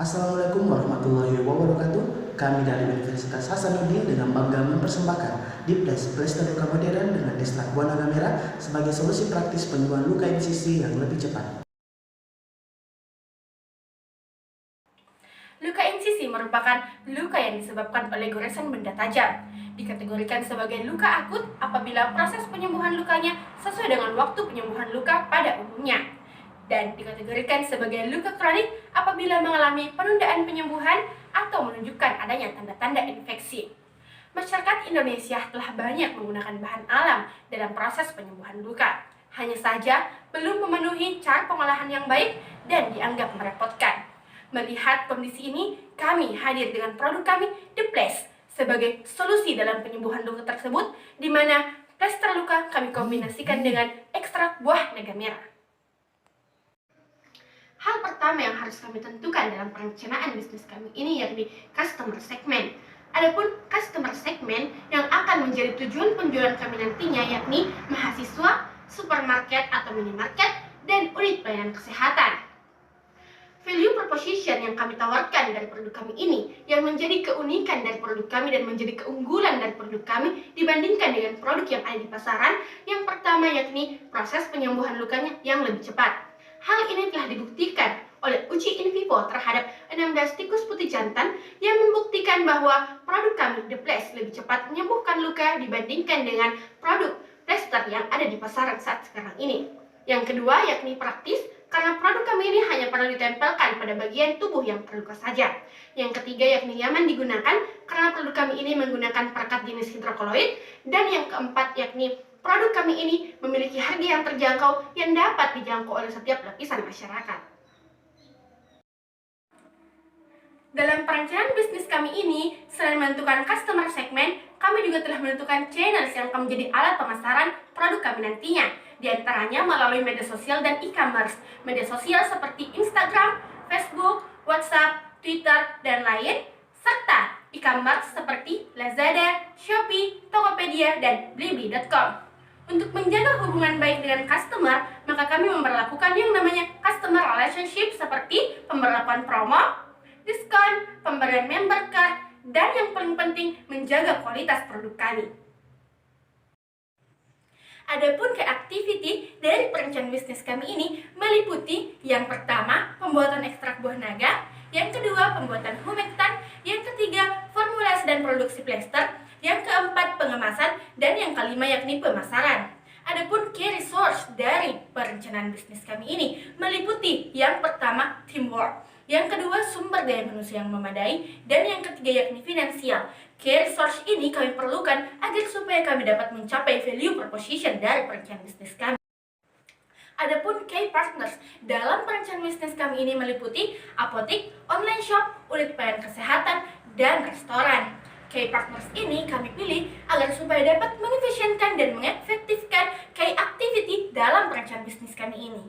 Assalamualaikum warahmatullahi wabarakatuh. Kami dari Universitas Hasanuddin dengan bangga mempersembahkan Diples Plester Luka Modern dengan ekstrak buah naga merah sebagai solusi praktis penyembuhan luka incisi yang lebih cepat. Luka insisi merupakan luka yang disebabkan oleh goresan benda tajam. Dikategorikan sebagai luka akut apabila proses penyembuhan lukanya sesuai dengan waktu penyembuhan luka pada umumnya. Dan dikategorikan sebagai luka kronik apabila mengalami penundaan penyembuhan atau menunjukkan adanya tanda-tanda infeksi. Masyarakat Indonesia telah banyak menggunakan bahan alam dalam proses penyembuhan luka. Hanya saja belum memenuhi cara pengolahan yang baik dan dianggap merepotkan. Melihat kondisi ini, kami hadir dengan produk kami, Diples, sebagai solusi dalam penyembuhan luka tersebut, di mana plester luka kami kombinasikan dengan ekstrak buah naga merah. Hal pertama yang harus kami tentukan dalam perencanaan bisnis kami ini yakni customer segment. Adapun customer segment yang akan menjadi tujuan penjualan kami nantinya yakni mahasiswa, supermarket atau minimarket, dan unit pelayanan kesehatan. Value proposition yang kami tawarkan dari produk kami ini yang menjadi keunikan dari produk kami dan menjadi keunggulan dari produk kami dibandingkan dengan produk yang ada di pasaran, yang pertama yakni proses penyembuhan lukanya yang lebih cepat. Hal ini telah dibuktikan oleh uji in vivo terhadap 16 tikus putih jantan yang membuktikan bahwa produk kami Diples lebih cepat menyembuhkan luka dibandingkan dengan produk plester yang ada di pasaran saat sekarang ini. Yang kedua yakni praktis, karena produk kami ini hanya perlu ditempelkan pada bagian tubuh yang terluka saja. Yang ketiga yakni nyaman digunakan, karena produk kami ini menggunakan perekat jenis hidrokoloid. Dan yang keempat yakni produk kami ini memiliki harga yang terjangkau yang dapat dijangkau oleh setiap lapisan masyarakat. Dalam perencanaan bisnis kami ini, selain menentukan customer segment, kami juga telah menentukan channels yang akan menjadi alat pemasaran produk kami nantinya. Di antaranya melalui media sosial dan e-commerce. Media sosial seperti Instagram, Facebook, WhatsApp, Twitter, dan lain, serta e-commerce seperti Lazada, Shopee, Tokopedia, dan Blibli.com. Untuk menjaga hubungan baik dengan customer, maka kami memperlakukan yang namanya customer relationship seperti pemberlakuan promo, diskon, pemberian member card, dan yang paling penting menjaga kualitas produk kami. Adapun ke activity dari perencanaan bisnis kami ini meliputi yang pertama pembuatan ekstrak buah naga, yang kedua pembuatan humectant, yang ketiga formulasi dan produksi plester, yang keempat pengemasan, dan yang kelima yakni pemasaran. Adapun key resource dari perencanaan bisnis kami ini meliputi yang pertama teamwork, yang kedua sumber daya manusia yang memadai, dan yang ketiga yakni finansial. Key resource ini kami perlukan agar supaya kami dapat mencapai value proposition dari perencanaan bisnis kami. Adapun key partners dalam perencanaan bisnis kami ini meliputi apotek, online shop, unit pelayanan kesehatan, dan restoran. Key partners ini kami pilih agar supaya dapat mengefisienkan dan mengefektifkan key activity dalam perencanaan bisnis kami ini.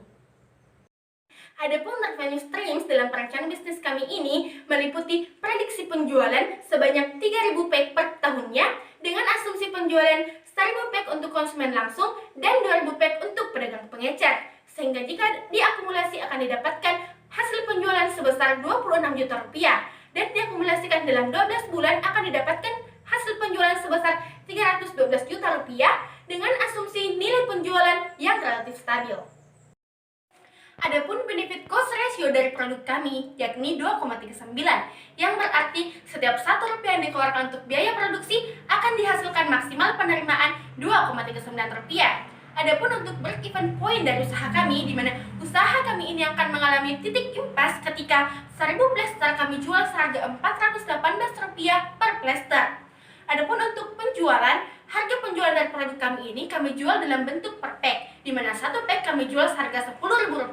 Adapun revenue streams dalam perencanaan bisnis kami ini meliputi prediksi penjualan sebanyak 3.000 pack per tahunnya dengan asumsi penjualan 1.000 pack untuk konsumen langsung dan 2.000 pack untuk pedagang pengecer. Sehingga jika diakumulasi akan didapatkan hasil penjualan sebesar 26 juta rupiah dan diakumulasikan dalam 12 bulan akan didapatkan hasil penjualan sebesar 312 juta rupiah dengan asumsi nilai penjualan yang relatif stabil. Adapun benefit cost ratio dari produk kami yakni 2,39, yang berarti setiap 1 rupiah yang dikeluarkan untuk biaya produksi akan dihasilkan maksimal penerimaan 2,39 rupiah. Adapun untuk break even point dari usaha kami, di mana usaha kami ini akan mengalami titik impas ketika 1.000 plester kami jual seharga Rp418 per plester. Adapun untuk penjualan, harga penjualan dari produk kami ini kami jual dalam bentuk per pack, di mana 1 pack kami jual seharga Rp10.000.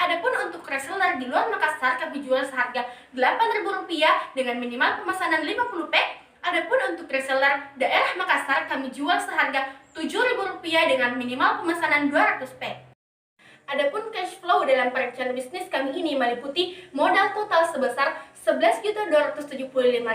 Adapun untuk reseller di luar Makassar kami jual seharga Rp8.000 dengan minimal pemesanan 50 pack. Adapun untuk reseller daerah Makassar kami jual seharga Rp7.000 dengan minimal pemesanan 200 pack. Adapun cash flow dalam perencanaan bisnis kami ini meliputi modal total sebesar Rp11.275.000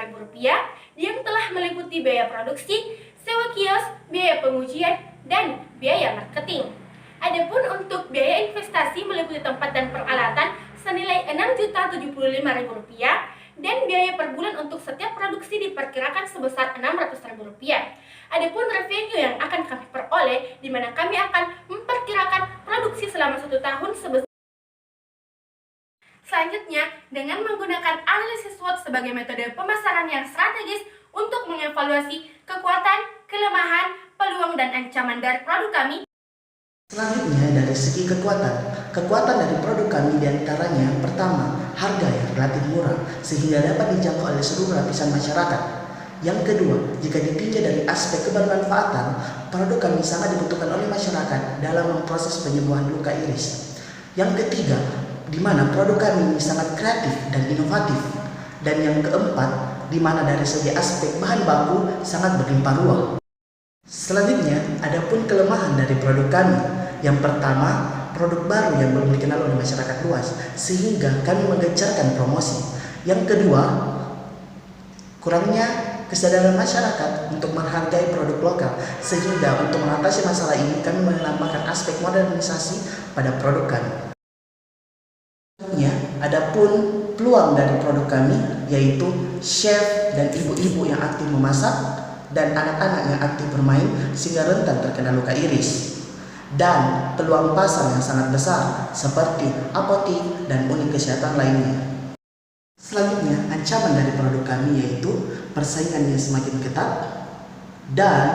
yang telah meliputi biaya produksi, sewa kios, biaya pengujian, dan biaya marketing. Adapun untuk biaya investasi meliputi tempat dan peralatan senilai Rp6.075.000 dan biaya per bulan untuk setiap produksi diperkirakan sebesar Rp600.000. Adapun revenue yang akan kami peroleh, di mana kami akan memperkirakan produksi selama 1 tahun sebesar. Selanjutnya, dengan menggunakan analisis SWOT sebagai metode pemasaran yang strategis untuk mengevaluasi kekuatan, kelemahan, peluang, dan ancaman dari produk kami. Selanjutnya, dari segi kekuatan dari produk kami diantaranya pertama, harga yang relatif murah sehingga dapat dijangkau oleh seluruh lapisan masyarakat. Yang kedua, jika ditinjau dari aspek kebermanfaatan, produk kami sangat dibutuhkan oleh masyarakat dalam memproses penyembuhan luka iris. Yang ketiga, di mana produk kami sangat kreatif dan inovatif. Dan yang keempat, di mana dari segi aspek bahan baku sangat berlimpah ruah. Selanjutnya, adapun kelemahan dari produk kami. Yang pertama, produk baru yang belum dikenal oleh masyarakat luas, sehingga kami menggencarkan promosi. Yang kedua, kurangnya kesadaran masyarakat untuk menghargai produk lokal, sehingga untuk mengatasi masalah ini kami menambahkan aspek modernisasi pada produk kami. Adapun peluang dari produk kami yaitu chef dan ibu-ibu yang aktif memasak dan anak-anak yang aktif bermain sehingga rentan terkena luka iris. Dan peluang pasar yang sangat besar seperti apotik dan unit kesehatan lainnya. Selanjutnya, ancaman dari produk kami yaitu persaingan yang semakin ketat dan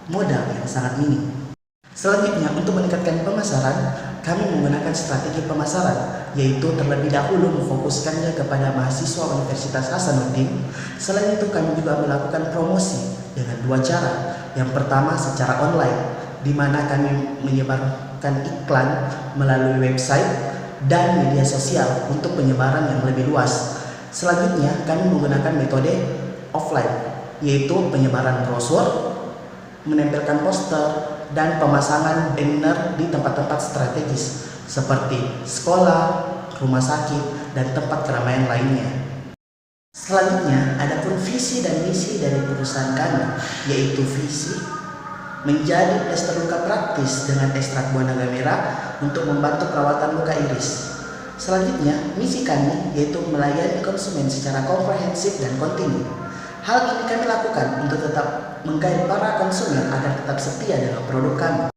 modal yang sangat minim. Selanjutnya, untuk meningkatkan pemasaran, kami menggunakan strategi pemasaran, yaitu terlebih dahulu memfokuskannya kepada mahasiswa Universitas Hasanuddin. Selain itu, kami juga melakukan promosi dengan 2 cara. Yang pertama secara online, di mana kami menyebarkan iklan melalui website dan media sosial untuk penyebaran yang lebih luas. Selanjutnya, kami menggunakan metode offline, yaitu penyebaran brosur, menempelkan poster, dan pemasangan banner di tempat-tempat strategis seperti sekolah, rumah sakit, dan tempat keramaian lainnya. Selanjutnya, adapun visi dan misi dari perusahaan kami, yaitu visi menjadi plester luka praktis dengan ekstrak buah naga merah untuk membantu perawatan luka iris. Selanjutnya, misi kami yaitu melayani konsumen secara komprehensif dan kontinu. Hal ini kami lakukan untuk tetap menggait para konsumen agar tetap setia dengan produk kami.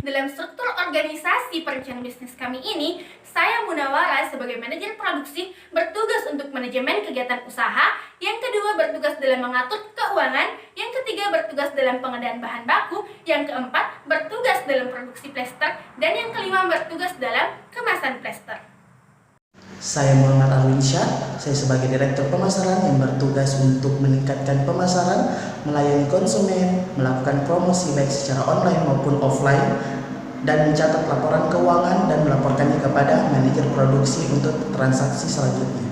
Dalam struktur organisasi perencanaan bisnis kami ini, saya Munawara sebagai manajer produksi bertugas untuk manajemen kegiatan usaha, yang kedua bertugas dalam mengatur keuangan, yang ketiga bertugas dalam pengadaan bahan baku, yang keempat bertugas dalam produksi plester, dan yang kelima bertugas dalam kemasan plester. Saya Muhammad Arwinsyah, saya sebagai Direktur Pemasaran yang bertugas untuk meningkatkan pemasaran, melayani konsumen, melakukan promosi baik secara online maupun offline, dan mencatat laporan keuangan dan melaporkannya kepada manajer produksi untuk transaksi selanjutnya.